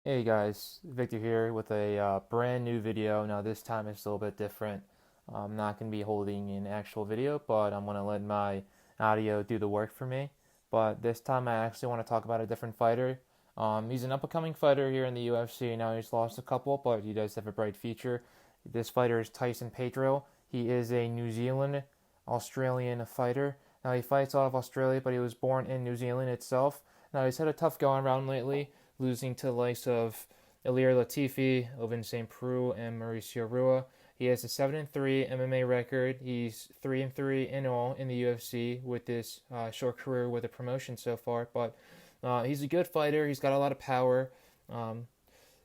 Hey guys, Victor here with a brand new video. Now this time it's a little bit different. I'm not going to be holding an actual video, but I'm going to let my audio do the work for me. But this time I actually want to talk about a different fighter. He's an up-and-coming fighter here in the UFC. Now he's lost a couple, but he does have a bright future. This fighter is Tyson Pedro. He is a New Zealand Australian fighter. Now he fights out of Australia, but he was born in New Zealand itself. Now he's had a tough going around lately, losing to the likes of Ilir Latifi, Ovince St. Preux, and Mauricio Rua. He has a 7-3 MMA record. He's 3-3 in all in the UFC with this short career with a promotion so far. But he's a good fighter. He's got a lot of power. Um,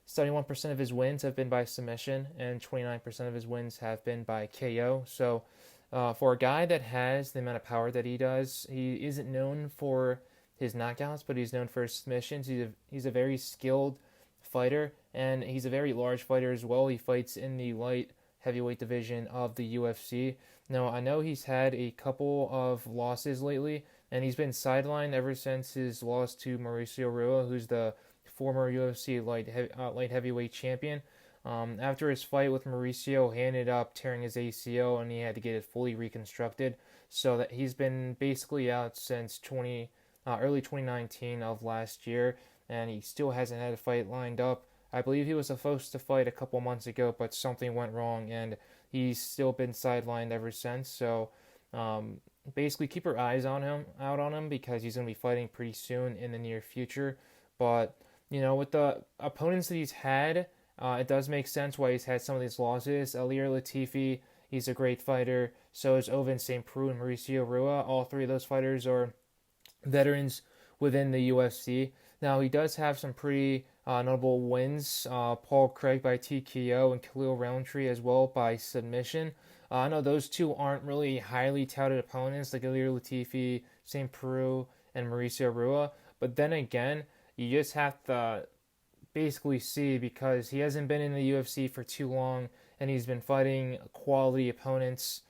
71% of his wins have been by submission, and 29% of his wins have been by KO. So, for a guy that has the amount of power that he does, he isn't known for his knockouts, but he's known for his submissions. He's a very skilled fighter, and he's a very large fighter as well. He fights in the light heavyweight division of the UFC. Now, I know he's had a couple of losses lately, and he's been sidelined ever since his loss to Mauricio Rua, who's the former UFC light heavyweight champion. After his fight with Mauricio, he ended up tearing his ACL and he had to get it fully reconstructed. So that he's been basically out since early 2019 of last year, and he still hasn't had a fight lined up. I believe he was supposed to fight a couple months ago, but something went wrong, and he's still been sidelined ever since. So basically, keep your eyes out on him, because he's going to be fighting pretty soon in the near future. But with the opponents that he's had, it does make sense why he's had some of these losses. Ilir Latifi, he's a great fighter. So is Ovince St. Preux and Mauricio Rua. All three of those fighters are veterans within the UFC. Now, he does have some pretty notable wins. Paul Craig by TKO and Khalil Roundtree as well by submission. I know those two aren't really highly touted opponents like Ilir Latifi, St. Preux, and Mauricio Rua. But then again, you just have to basically see, because he hasn't been in the UFC for too long and he's been fighting quality opponents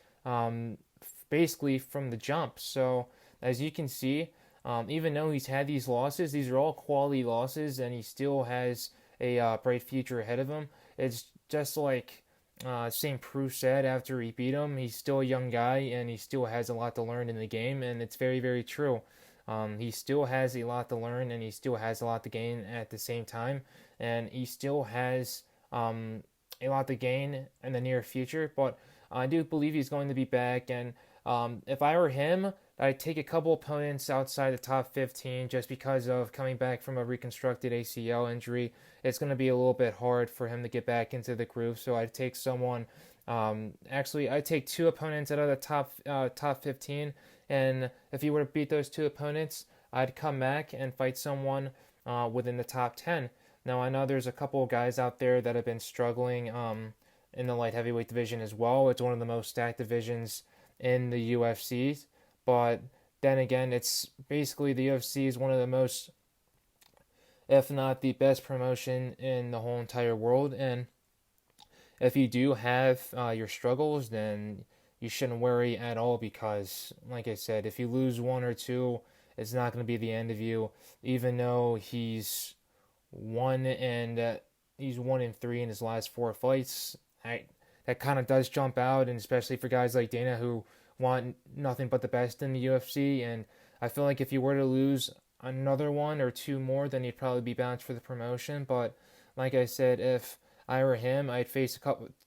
basically from the jump. So, as you can see, even though he's had these losses, these are all quality losses, and he still has a bright future ahead of him. It's just like St. Preux said after he beat him, he's still a young guy and he still has a lot to learn in the game, and it's very, very true. He still has a lot to learn and he still has a lot to gain at the same time, and he still has a lot to gain in the near future. But I do believe he's going to be back, and if I were him, I'd take a couple opponents outside the top 15 just because of coming back from a reconstructed ACL injury. It's going to be a little bit hard for him to get back into the groove. So I'd take someone. Actually, I'd take two opponents out of the top 15, and if he were to beat those two opponents, I'd come back and fight someone within the top 10. Now I know there's a couple of guys out there that have been struggling in the light heavyweight division as well. It's one of the most stacked divisions in the UFC. But then again, it's basically the UFC is one of the most, if not the best promotion in the whole entire world. And if you do have your struggles, then you shouldn't worry at all, because, like I said, if you lose one or two, it's not going to be the end of you. Even though he's 1-3 in his last four fights, that kind of does jump out, and especially for guys like Dana who want nothing but the best in the UFC. And I feel like if you were to lose another one or two more, then he'd probably be bounced for the promotion. But like I said, if I were him, I'd face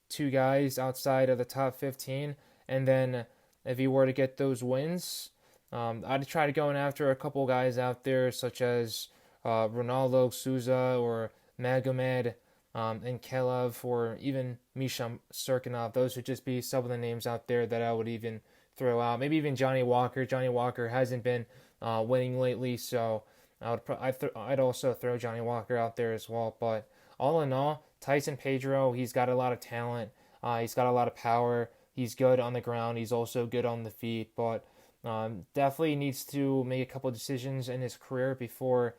two guys outside of the top 15, and then if he were to get those wins, I'd try to go after a couple guys out there, such as Ronaldo Souza or Magomed and Kelev, or even Misha Serkinov. Those would just be some of the names out there that I would even throw out. Maybe even Johnny Walker. Johnny Walker hasn't been winning lately, so I'd also throw Johnny Walker out there as well. But all in all, Tyson Pedro, he's got a lot of talent. He's got a lot of power. He's good on the ground. He's also good on the feet, but definitely needs to make a couple of decisions in his career before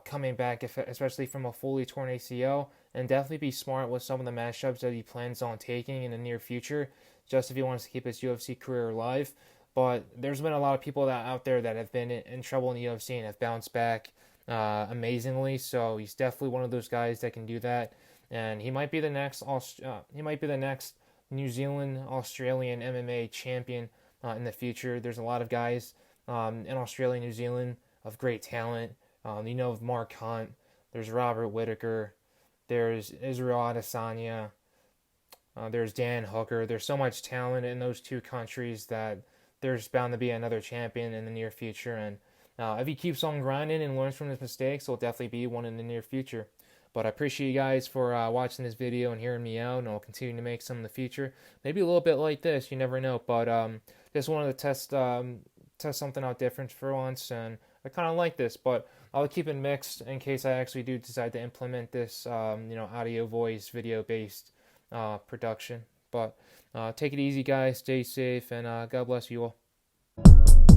coming back, especially from a fully torn ACL, and definitely be smart with some of the matchups that he plans on taking in the near future, just if he wants to keep his UFC career alive. But there's been a lot of people out there that have been in trouble in the UFC and have bounced back. amazingly. So he's definitely one of those guys that can do that, and he might be the next New Zealand Australian MMA champion in the future. There's a lot of guys in Australia, New Zealand of great talent. Of Mark Hunt. There's Robert Whitaker. There's Israel Adesanya. There's Dan Hooker. There's so much talent in those two countries that there's bound to be another champion in the near future. And if he keeps on grinding and learns from his mistakes, he'll definitely be one in the near future. But I appreciate you guys for watching this video and hearing me out, and I'll continue to make some in the future. Maybe a little bit like this, you never know. But just wanted to test something out different for once, and I kind of like this. But I'll keep it mixed in case I actually do decide to implement this, audio, voice, video based production. But take it easy, guys. Stay safe, and God bless you all.